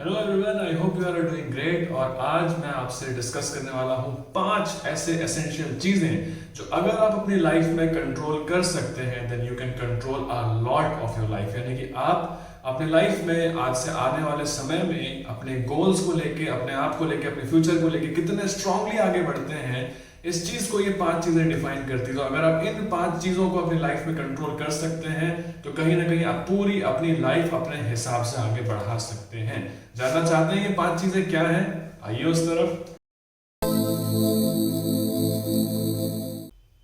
Hello everyone, I hope you are doing great. और आज मैं आपसे डिस्कस करने वाला हूँ 5 ऐसे एसेंशियल चीजें जो अगर आप अपनी लाइफ में कंट्रोल कर सकते हैं then you can control a lot of your life. यानी कि आप अपने लाइफ में आज से आने वाले समय में अपने गोल्स को लेके, अपने आप को लेके, अपने फ्यूचर को लेके कितने स्ट्रांगली आगे बढ़ते हैं, इस चीज को ये 5 चीजें डिफाइन करती है। तो अगर आप इन 5 चीजों को अपनी लाइफ में कंट्रोल कर सकते हैं तो कहीं ना कहीं आप पूरी अपनी लाइफ अपने हिसाब से आगे बढ़ा सकते हैं। जानना चाहते हैं ये 5 चीजें क्या हैं? आइए उस तरफ।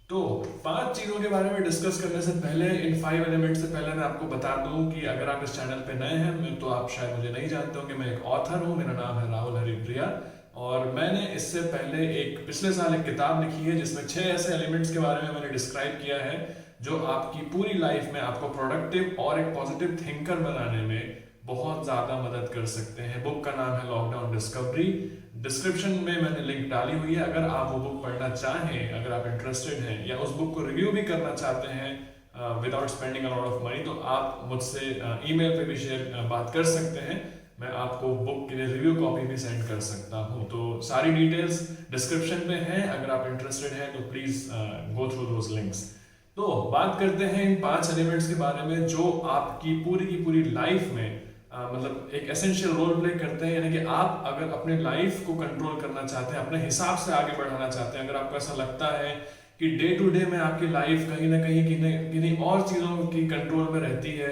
तो 5 चीजों के बारे में डिस्कस करने से पहले, इन 5 एलिमेंट से पहले मैं आपको बता दूं कि अगर आप इस चैनल पे नए हैं तो आप शायद मुझे नहीं जानते हो कि मैं एक ऑथर हूं। मेरा नाम है राहुल हरिप्रिया और मैंने इससे पहले पिछले साल एक किताब लिखी है जिसमें 6 ऐसे एलिमेंट्स के बारे में मैंने डिस्क्राइब किया है जो आपकी पूरी लाइफ में आपको प्रोडक्टिव और एक पॉजिटिव थिंकर बनाने में बहुत ज़्यादा मदद कर सकते हैं। बुक का नाम है लॉकडाउन डिस्कवरी। डिस्क्रिप्शन में मैंने लिंक डाली हुई है। अगर आप वो बुक पढ़ना चाहें, अगर आप इंटरेस्टेड हैं या उस बुक को रिव्यू भी करना चाहते हैं without spending a lot of money, तो आप मुझसे ईमेल पे भी शेयर बात कर सकते हैं। मैं आपको बुक के लिए रिव्यू कॉपी भी सेंड कर सकता हूँ। तो सारी डिटेल्स डिस्क्रिप्शन में हैं। अगर आप इंटरेस्टेड हैं तो please go through those links. तो बात करते हैं इन 5 एलिमेंट्स के बारे में जो आपकी पूरी की पूरी लाइफ में मतलब एक एसेंशियल रोल प्ले करते हैं। यानी कि आप अगर अपने लाइफ को कंट्रोल करना चाहते हैं, अपने हिसाब से आगे बढ़ाना चाहते हैं, अगर आपको ऐसा लगता है कि डे टू डे में आपकी लाइफ कहीं ना कहीं किन्हीं और चीज़ों की कंट्रोल में रहती है,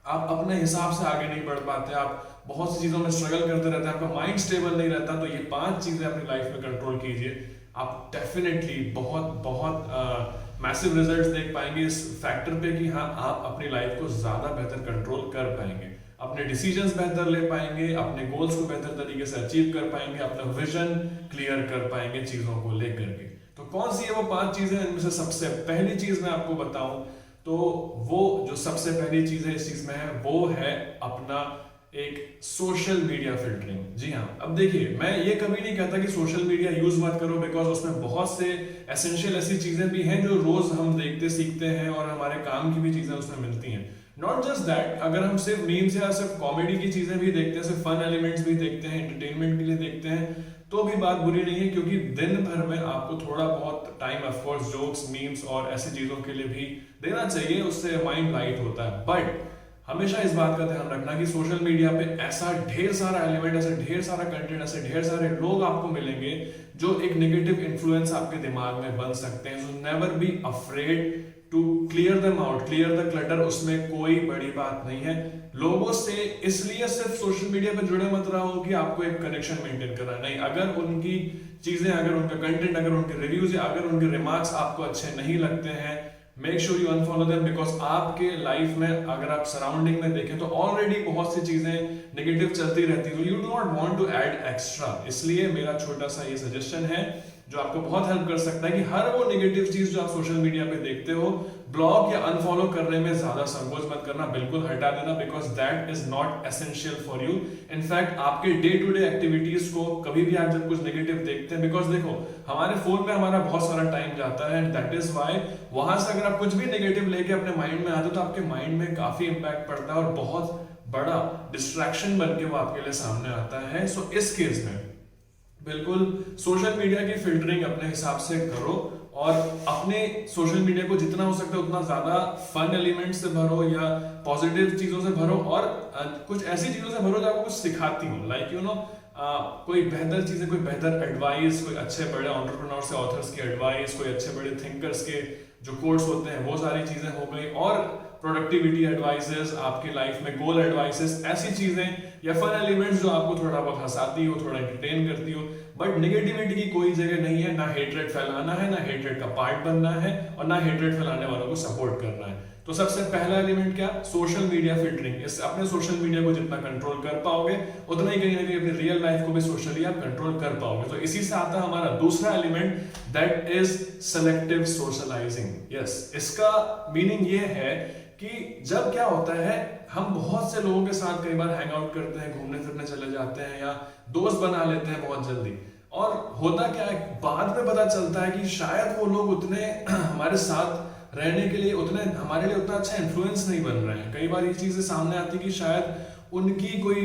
आप अपने हिसाब से आगे नहीं बढ़ पाते, आप बहुत सी चीज़ों में स्ट्रगल करते रहते हैं, आपका माइंड स्टेबल नहीं रहता, तो ये 5 चीज़ें अपनी लाइफ में कंट्रोल कीजिए। आप डेफिनेटली बहुत बहुत मैसिव रिजल्ट्स देख पाएंगे इस फैक्टर पे कि हाँ, आप अपनी लाइफ को ज़्यादा बेहतर कंट्रोल कर पाएंगे, अपने डिसीजंस बेहतर ले पाएंगे, अपने गोल्स को बेहतर तरीके से अचीव कर पाएंगे, अपना विजन क्लियर कर पाएंगे चीज़ों को लेकर के। तो कौन सी है वो 5 चीज़ें? इनमें से सबसे पहली चीज़ मैं आपको बताऊं तो वो जो सबसे पहली चीज़ है इस चीज़ में है वो है अपना एक सोशल मीडिया फिल्टरिंग। जी हाँ, अब देखिए, मैं ये कभी नहीं कहता कि सोशल मीडिया यूज मत करो, बिकॉज उसमें बहुत से एसेंशियल ऐसी चीजें भी हैं जो रोज हम देखते सीखते हैं और हमारे काम की भी चीजें उसमें मिलती हैं। नॉट जस्ट दैट, अगर हम सिर्फ मीम्स या सिर्फ कॉमेडी की चीजें भी देखते हैं, सिर्फ फन एलिमेंट्स भी देखते हैं, एंटरटेनमेंट के लिए देखते हैं, तो भी बात बुरी नहीं है, क्योंकि दिन भर में आपको थोड़ा बहुत टाइम ऑफकोर्स जोक्स, मीम्स और ऐसी चीजों के लिए भी देना चाहिए। उससे माइंड लाइट होता है। बट हमेशा इस बात का ध्यान रखना कि सोशल मीडिया पे ऐसा ढेर सारा एलिमेंट, ऐसा ढेर सारा कंटेंट, ऐसे ढेर सारे लोग आपको मिलेंगे जो एक नेगेटिव इन्फ्लुएंस आपके दिमाग में बन सकते हैं। So never be afraid to clear them out, clear the clutter. उसमें कोई बड़ी बात नहीं है। लोगों से इसलिए सिर्फ सोशल मीडिया पे जुड़े मत रहो कि आपको एक कनेक्शन मेंटेन करना, नहीं। अगर उनकी चीजें, अगर उनका कंटेंट, अगर उनके रिव्यूज या अगर उनके रिमार्क्स आपको अच्छे नहीं लगते हैं, make sure you unfollow them. Because आपके लाइफ में अगर आप सराउंडिंग में देखें तो ऑलरेडी बहुत सी चीजें नेगेटिव चलती रहती है, तो you do not want to add extra. इसलिए मेरा छोटा सा ये सजेशन है जो आपको बहुत हेल्प कर सकता है कि हर वो नेगेटिव चीज जो आप सोशल मीडिया पे देखते हो, ब्लॉक या अनफॉलो करने में ज्यादा संकोच मत करना, बिल्कुल हटा देना, because that is not essential for you. In fact आपके डे टू डे एक्टिविटीज को कभी भी आप जब कुछ नेगेटिव देखते हैं, बिकॉज देखो, हमारे फोन में हमारा बहुत सारा टाइम जाता है, एंड दैट इज वाई वहां से अगर आप कुछ भी नेगेटिव लेके अपने माइंड में आते हो तो आपके माइंड में काफी इंपैक्ट पड़ता है और बहुत बड़ा डिस्ट्रैक्शन बन के वो आपके लिए सामने आता है। सो इस केस में बिल्कुल सोशल मीडिया की फिल्टरिंग अपने हिसाब से करो और अपने सोशल मीडिया को जितना हो सकता है उतना ज्यादा फन एलिमेंट से भरो या पॉजिटिव चीजों से भरो और कुछ ऐसी चीजों से भरो जो आपको कुछ सिखाती हो, लाइक यू नो कोई बेहतर चीजें, कोई बेहतर एडवाइस, कोई अच्छे बड़े एंटरप्रेन्योर्स से ऑथर्स की एडवाइस, कोई अच्छे बड़े थिंकर्स के जो कोर्स होते हैं वो सारी चीजें हो गई, और प्रोडक्टिविटी एडवाइसेस, आपकी लाइफ में गोल एडवाइसेस, ऐसी चीजें या फन एलिमेंट्स जो आपको थोड़ा बहुत हंसाती हो, थोड़ा एंटरटेन करती हो। बट नेगेटिविटी की कोई जगह नहीं है, ना हेट्रेड फैलाना है, ना हेट्रेड का पार्ट बनना है और ना हेट्रेड फैलाने वालों को सपोर्ट करना है। तो सबसे पहला एलिमेंट क्या? Social media filtering. इससे अपने सोशल मीडिया को जितना कंट्रोल कर पाओगे उतना ही कहीं ना कहीं अपनी रियल लाइफ को भी सोशली आप कंट्रोल कर पाओगे। तो इसी से आता है हमारा दूसरा element, that is selective socializing. Yes, इसका मीनिंग ये है कि जब क्या होता है, हम बहुत से लोगों के साथ कई बार हैंग आउट करते हैं, घूमने फिरने चले जाते हैं या दोस्त बना लेते हैं बहुत जल्दी, और होता क्या है, बाद में पता चलता है कि शायद वो लोग उतने हमारे साथ रहने के लिए उतने हमारे लिए उतना अच्छा इन्फ्लुएंस नहीं बन रहे हैं। कई बार ये चीजें सामने आती है कि शायद उनकी कोई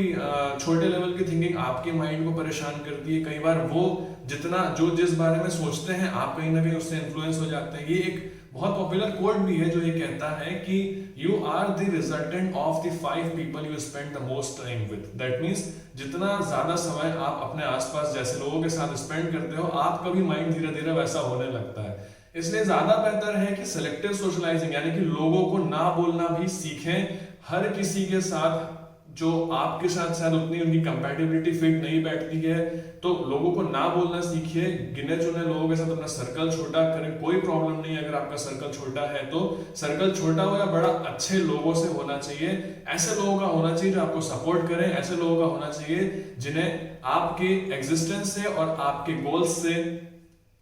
छोटे लेवल की थिंकिंग आपके माइंड को परेशान करती है। कई बार वो जिस बारे में सोचते हैं आप कहीं ना कहीं उससे इन्फ्लुएंस हो जाते हैं। ये एक बहुत पॉपुलर कोट भी है जो ये कहता है कि you are the resultant of the 5 people you spend the most time with. That means जितना ज्यादा समय आप अपने आसपास जैसे लोगों के साथ स्पेंड करते हो, आपका भी माइंड धीरे धीरे वैसा होने लगता है। इसलिए ज्यादा बेहतर है कि सिलेक्टिव सोशलाइजिंग, यानी कि लोगों को ना बोलना भी सीखें। हर किसी के साथ जो आपके साथ शायद उतनी उनकी कंपैटिबिलिटी फिट नहीं बैठती है, तो लोगों को ना बोलना सीखिए। गिने चुने लोगों के साथ अपना सर्कल छोटा करें, कोई प्रॉब्लम नहीं है अगर आपका सर्कल छोटा है तो। सर्कल छोटा हो या बड़ा, अच्छे लोगों से होना चाहिए। ऐसे लोगों का होना चाहिए जो आपको सपोर्ट करें, ऐसे लोगों का होना चाहिए जिन्हें आपके एग्जिस्टेंस से और आपके गोल्स से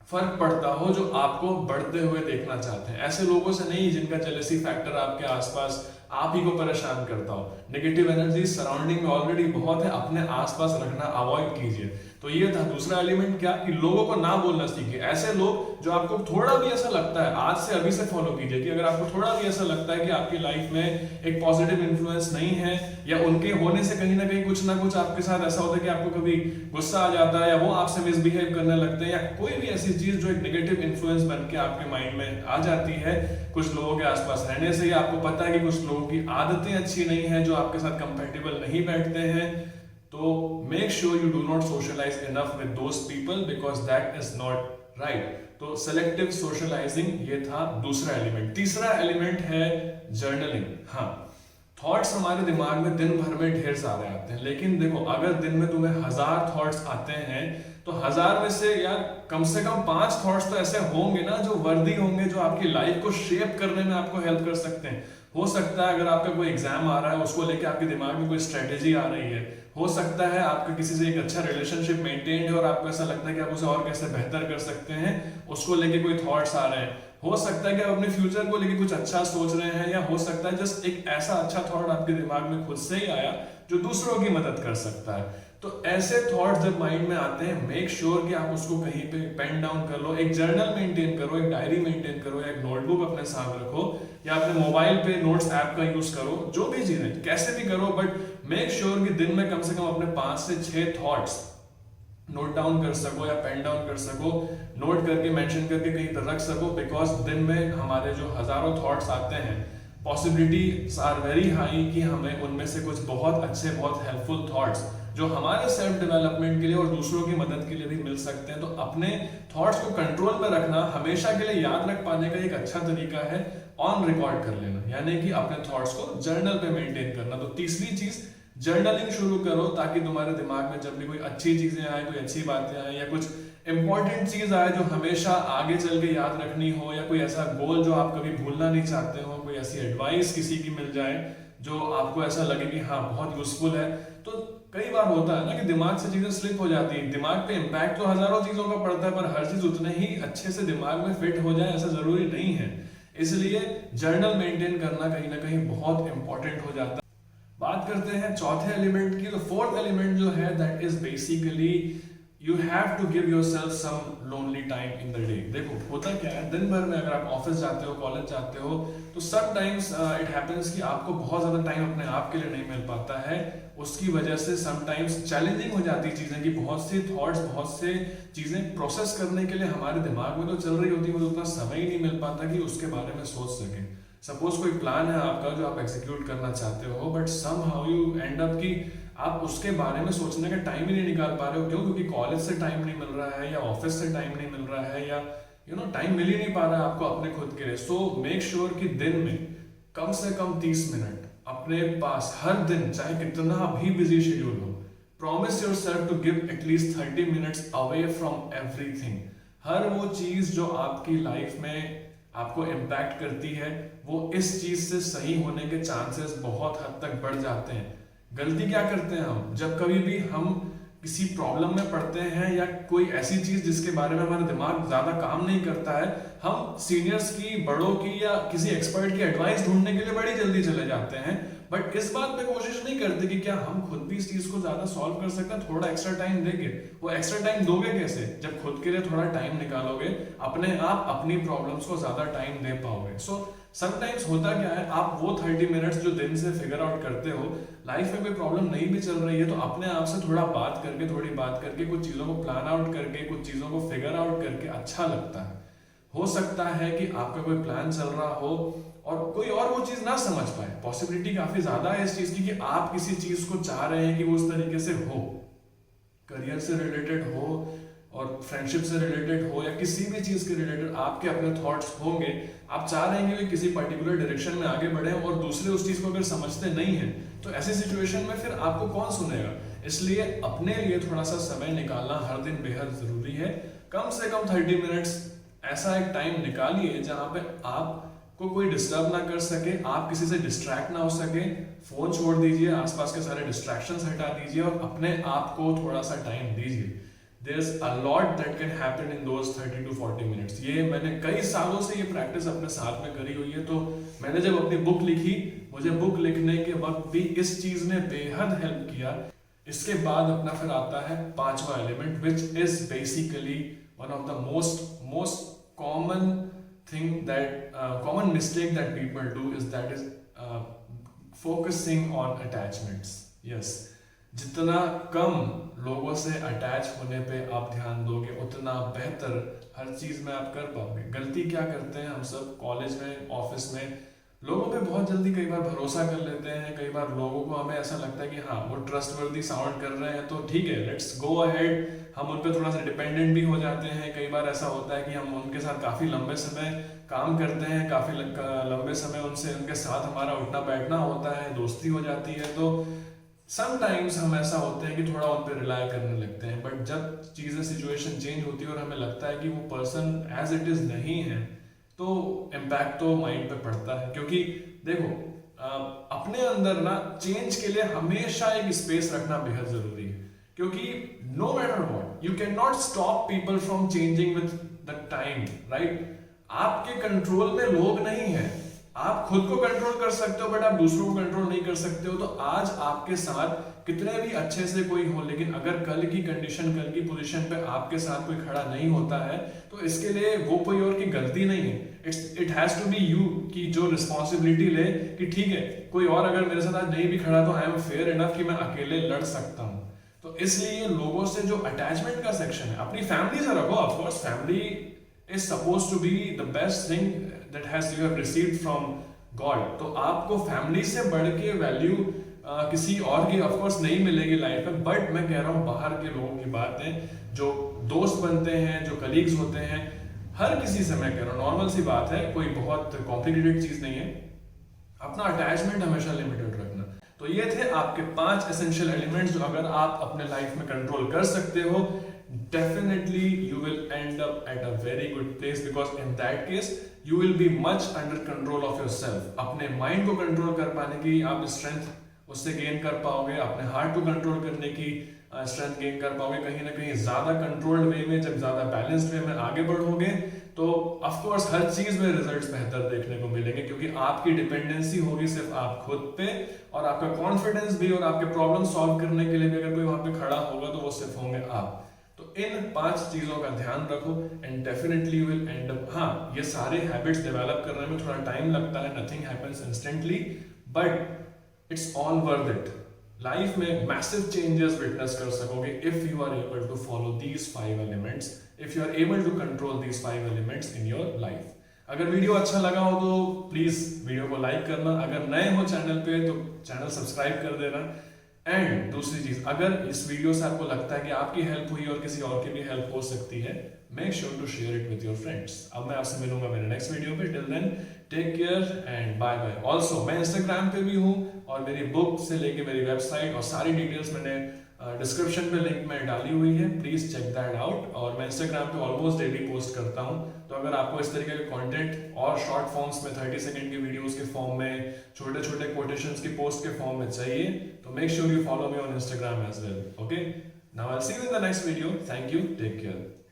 फर्क पड़ता हो, जो आपको बढ़ते हुए देखना चाहते हैं। ऐसे लोगों से नहीं जिनका जेलसी फैक्टर आपके आसपास आप ही को परेशान करता हो। नेगेटिव एनर्जी सराउंडिंग में ऑलरेडी बहुत है, अपने आसपास रखना अवॉइड कीजिए। तो ये था दूसरा एलिमेंट, क्या कि लोगों को ना बोलना सीखिए। ऐसे लोग जो आपको थोड़ा भी ऐसा लगता है, आज से अभी से फॉलो कीजिए कि अगर आपको थोड़ा भी ऐसा लगता है कि आपकी लाइफ में एक पॉजिटिव इन्फ्लुएंस नहीं है, या उनके होने से कहीं ना कहीं कुछ ना कुछ आपके साथ ऐसा होता है कि आपको कभी गुस्सा आ जाता है, या वो आपसे मिसबिहेव करने लगते हैं, या कोई भी ऐसी चीज जो एक नेगेटिव इन्फ्लुएंस बन के आपके माइंड में आ जाती है कुछ लोगों के आसपास रहने से, या आपको पता है कि कुछ लोगों की आदतें अच्छी नहीं है जो आपके साथ कंपैटिबल नहीं बैठते हैं, तो make sure you do not socialize enough with those people because that is not right. तो सेलेक्टिव सोशलाइजिंग ये था दूसरा एलिमेंट। तीसरा एलिमेंट है जर्नलिंग। हाँ, थॉट्स हमारे दिमाग में दिन भर में ढेर सारे आते हैं, लेकिन देखो अगर दिन में तुम्हें 1000 थॉट्स आते हैं तो 1000 में से यार कम से कम 5 थॉट्स तो ऐसे होंगे ना जो वर्दी होंगे, जो आपकी लाइफ को शेप करने में आपको हेल्प कर सकते हैं। हो सकता है अगर आपका कोई एग्जाम आ रहा है उसको लेके आपके दिमाग में कोई स्ट्रेटेजी आ रही है, हो सकता है आपका किसी से एक अच्छा रिलेशनशिप मेंटेन है और आपको ऐसा लगता है कि आप उसे और कैसे बेहतर कर सकते हैं, उसको लेके कोई थॉट्स आ रहे हैं। हो सकता है कि आप अपने फ्यूचर को लेके कुछ अच्छा सोच रहे हैं, या हो सकता है जस्ट एक ऐसा अच्छा थॉट आपके दिमाग में खुद से ही आया जो दूसरों की मदद कर सकता है। तो ऐसे थॉट्स जब माइंड में आते हैं, मेक श्योर कि आप उसको कहीं पे पेन डाउन कर लो, एक जर्नल मेंटेन करो, एक डायरी मेंटेन करो, या एक नोटबुक अपने साथ रखो, या अपने मोबाइल पे नोट्स ऐप का यूज करो, जो भी चीजें कैसे भी करो, बट मेक श्योर कि दिन में कम से कम अपने 5 से 6 थॉट्स नोट डाउन कर सको या पेन डाउन कर सको, नोट करके मेंशन करके कहीं पर रख सको। बिकॉज दिन में हमारे जो हजारों थॉट्स आते हैं, पॉसिबिलिटीज आर वेरी हाई कि हमें उनमें से कुछ बहुत अच्छे, बहुत हेल्पफुल थॉट्स जो हमारे सेल्फ डेवलपमेंट के लिए और दूसरों की मदद के लिए भी मिल सकते हैं। तो अपने थॉट्स को कंट्रोल में रखना, हमेशा के लिए याद रख पाने का एक अच्छा तरीका है ऑन रिकॉर्ड कर लेना, यानी कि अपने थॉट्स को जर्नल पे मेंटेन करना। तो तीसरी चीज, जर्नलिंग शुरू करो, ताकि तुम्हारे दिमाग में जब भी कोई अच्छी चीजें आए, कोई अच्छी बातें आए, या कुछ इंपॉर्टेंट चीज आए जो हमेशा आगे चल के याद रखनी हो, या कोई ऐसा गोल जो आप कभी भूलना नहीं चाहते हो, कोई ऐसी एडवाइस किसी की मिल जाए जो आपको ऐसा लगे कि हाँ बहुत यूजफुल है। तो कई बार होता है ना कि दिमाग से चीजें स्लिप हो जाती है। दिमाग पे इम्पैक्ट तो हजारों चीजों का पड़ता है, पर हर चीज उतने ही अच्छे से दिमाग में फिट हो जाए ऐसा जरूरी नहीं है। इसलिए जर्नल मेंटेन करना कहीं ना कहीं बहुत इंपॉर्टेंट हो जाता है। बात करते हैं चौथे एलिमेंट की। तो फोर्थ एलिमेंट जो है that is basically you have to give yourself some lonely time in the day. देखो होता क्या है, दिन भर में अगर आप ऑफिस जाते हो, कॉलेज जाते हो, तो समटाइम्स इट हैपेंस कि आपको बहुत ज्यादा टाइम अपने आप के लिए नहीं मिल पाता है। उसकी वजह से समटाइम्स चैलेंजिंग हो जाती है चीजें, कि बहुत सी थॉट्स, बहुत से चीजें प्रोसेस करने के लिए हमारे दिमाग में तो चल रही होती है, तो उतना समय ही नहीं मिल पाता कि उसके बारे में सोच सके। सपोज कोई प्लान है आपका जो आप एग्जीक्यूट करना चाहते हो, but somehow you end up कि आप उसके बारे में सोचने का टाइम ही नहीं निकाल पा रहे हो। क्यों? क्योंकि कॉलेज से टाइम नहीं मिल रहा है, या ऑफिस से टाइम नहीं मिल रहा है, या टाइम मिल ही नहीं पा रहा है आपको अपने खुद के लिए। सो मेक श्योर कि दिन में कम से कम 30 मिनट अपने पास हर दिन, चाहे कितना भी बिजी शेड्यूल हो, promise yourself to give at least 30 minutes away from everything. हर वो चीज जो आपकी लाइफ में आपको इम्पैक्ट करती है, वो इस चीज से सही होने के चांसेस बहुत हद तक बढ़ जाते हैं। गलती क्या करते हैं हम, जब कभी भी हम किसी प्रॉब्लम में पड़ते हैं, या कोई ऐसी चीज जिसके बारे में हमारा दिमाग ज्यादा काम नहीं करता है, हम सीनियर्स की, बड़ों की, या किसी एक्सपर्ट की एडवाइस ढूंढने के लिए बड़ी जल्दी चले जाते हैं, बट इस बात पे कोशिश नहीं करते कि क्या हम खुद भी इस चीज को ज्यादा सॉल्व कर सकते हैं, थोड़ा एक्स्ट्रा टाइम देंगे। वो एक्स्ट्रा टाइम दोगे कैसे? जब खुद के लिए थोड़ा टाइम निकालोगे, अपने आप अपनी प्रॉब्लम्स को ज्यादा टाइम दे पाओगे। सो समटाइम्स होता क्या है, आप वो 30 मिनट्स जो दिन से फिगर आउट करते हो, लाइफ में कोई प्रॉब्लम नहीं भी चल रही है तो अपने आप से थोड़ी बात करके कुछ चीज़ों को प्लान आउट करके कुछ चीज़ों को फिगर आउट करके अच्छा लगता है। हो सकता है कि आपका कोई प्लान चल रहा हो और कोई और वो चीज़ ना समझ पाए, पॉसिबिलिटी काफ़ी ज़्यादा है इस चीज़ की कि आप किसी चीज़ को चाह रहे हैं कि वो उस तरीके से हो, करियर से रिलेटेड हो और फ्रेंडशिप से रिलेटेड हो या किसी भी चीज़ के रिलेटेड आपके अपने थॉट्स होंगे। आप चाह रहे हैं कि किसी पर्टिकुलर डायरेक्शन में आगे बढ़े और दूसरे उस चीज़ को अगर समझते नहीं हैं तो ऐसी सिचुएशन में फिर आपको कौन सुनेगा। इसलिए अपने लिए थोड़ा सा समय निकालना हर दिन बेहद ज़रूरी है। कम से कम 30 मिनट्स ऐसा एक टाइम निकालिए जहाँ पे आपको कोई डिस्टर्ब ना कर सके, आप किसी से डिस्ट्रैक्ट ना हो सके। फ़ोन छोड़ दीजिए, आसपास के सारे डिस्ट्रैक्शंस हटा दीजिए और अपने आप को थोड़ा सा टाइम दीजिए। There's a lot that can happen in those 30 to 40 minutes। ये मैंने कई सालों से ये प्रैक्टिस अपने साथ में करी हुई है। तो मैंने जब अपनी बुक लिखी, मुझे बुक लिखने के वक्त भी इस चीज़ ने बेहद हेल्प किया। इसके बाद अपना फिर आता है पांचवा element, which is basically one of the most common thing that common mistake that people do is that is focusing on attachments. Yes, जितना कम लोगों से अटैच होने पे आप ध्यान दोगे उतना बेहतर हर चीज़ में आप कर पाओगे। गलती क्या करते हैं हम सब कॉलेज में, ऑफिस में, लोगों पे बहुत जल्दी कई बार भरोसा कर लेते हैं। कई बार लोगों को हमें ऐसा लगता है कि हाँ वो ट्रस्टवर्दी साउंड कर रहे हैं तो ठीक है, लेट्स गो अहेड। हम उन पर थोड़ा सा डिपेंडेंट भी हो जाते हैं। कई बार ऐसा होता है कि हम उनके साथ काफ़ी लंबे समय काम करते हैं, काफ़ी लंबे समय उनके साथ हमारा उठना बैठना होता है, दोस्ती हो जाती है। तो समटाइम्स हम ऐसा होते हैं कि थोड़ा उन पर रिलाय करने लगते हैं। बट जब चीज़ें सिचुएशन चेंज होती है और हमें लगता है कि वो पर्सन एज इट इज़ नहीं है तो इम्पैक्ट तो माइंड पे पड़ता है। क्योंकि देखो अपने अंदर ना चेंज के लिए हमेशा एक स्पेस रखना बेहद ज़रूरी है। क्योंकि no matter what you can not stop people from changing with the time, right. आपके कंट्रोल में लोग नहीं है, आप खुद को कंट्रोल कर सकते हो बट आप दूसरों को कंट्रोल नहीं कर सकते हो। तो आज आपके साथ कितने भी अच्छे से कोई हो, लेकिन अगर कल की कंडीशन, कल की पोजीशन पे आपके साथ कोई खड़ा नहीं होता है तो इसके लिए वो कोई और की गलती नहीं है। It has to be you कि जो रिस्पॉन्सिबिलिटी ले कि ठीक है कोई और अगर मेरे साथ आज नहीं भी खड़ा तो आई एम फेयर इनफ कि मैं अकेले लड़ सकता हूँ। तो इसलिए लोगों से जो अटैचमेंट का सेक्शन है, अपनी फैमिली से रखो। Of course family is suppose to be the best thing that has you have received from God. तो आपको फैमिली से बढ़ के वैल्यू किसी और की ऑफकोर्स नहीं मिलेगी लाइफ में। बट मैं कह रहा हूँ बाहर के लोगों की बात है, जो दोस्त बनते हैं, जो कलीग्स होते हैं, हर किसी से मैं कह रहा हूँ, नॉर्मल सी बात है, कोई बहुत कॉम्प्लिकेटेड चीज नहीं है। अपना अटैचमेंट हमेशा लिमिटेड रखना। तो ये थे आपके 5 एसेंशियल एलिमेंट्स जो अगर आप अपने लाइफ में कंट्रोल कर सकते हो, definitely you will end up at a very good place, because in that case you will be much under control of yourself। अपने माइंड को कंट्रोल कर पाने की आप स्ट्रेंथ उससे गेन कर पाओगे, अपने हार्ट को कंट्रोल करने की स्ट्रेंथ गेन कर पाओगे। कहीं ना कहीं ज्यादा कंट्रोल्ड वे में, जब ज्यादा बैलेंस्ड वे में आगे बढ़ोगे तो ऑफ कोर्स हर चीज में रिजल्ट्स बेहतर देखने को मिलेंगे, क्योंकि आपकी डिपेंडेंसी होगी सिर्फ आप खुद पे, और आपका कॉन्फिडेंस भी और आपके प्रॉब्लम सॉल्व करने के लिए भी अगर कोई वहां पे खड़ा होगा तो वो सिर्फ होंगे आप। तो इन 5 चीजों का ध्यान रखो and definitely you will and up. हाँ, ये सारे हैबिट्स डेवलप करने में थोड़ा टाइम लगता है, nothing happens instantly, but it's all worth it. Life में मैसिव चेंजेस विटनेस कर सकोगे if you are able to follow these 5 elements, if you are able to control these 5 elements in your life. अगर video अच्छा लगा हो तो please video को like करना, अगर नए हो चैनल पे तो चैनल सब्सक्राइब कर देना। एंड दूसरी चीज, अगर इस वीडियो से आपको लगता है कि आपकी हेल्प हुई और किसी और की भी हेल्प हो सकती है, make sure to share it with your friends. अब मैं आपसे मिलूंगा मेरे नेक्स्ट वीडियो पे। Till then take care and bye bye. Also मैं इंस्टाग्राम पे भी हूँ और मेरी बुक से लेके मेरी वेबसाइट और सारी डिटेल्स मैंने डिस्क्रिप्शन पे लिंक में डाली हुई है, प्लीज चेक दैट आउट। और मैं इंस्टाग्राम पे ऑलमोस्ट डेली पोस्ट करता हूँ, तो अगर आपको इस तरीके के कंटेंट और शॉर्ट फॉर्म्स में 30 सेकंड की वीडियोस के फॉर्म में, छोटे छोटे कोटेशंस की पोस्ट के फॉर्म में चाहिए तो make sure you follow me on Instagram as well. Okay, now I will see you in the next video. Thank you, take care.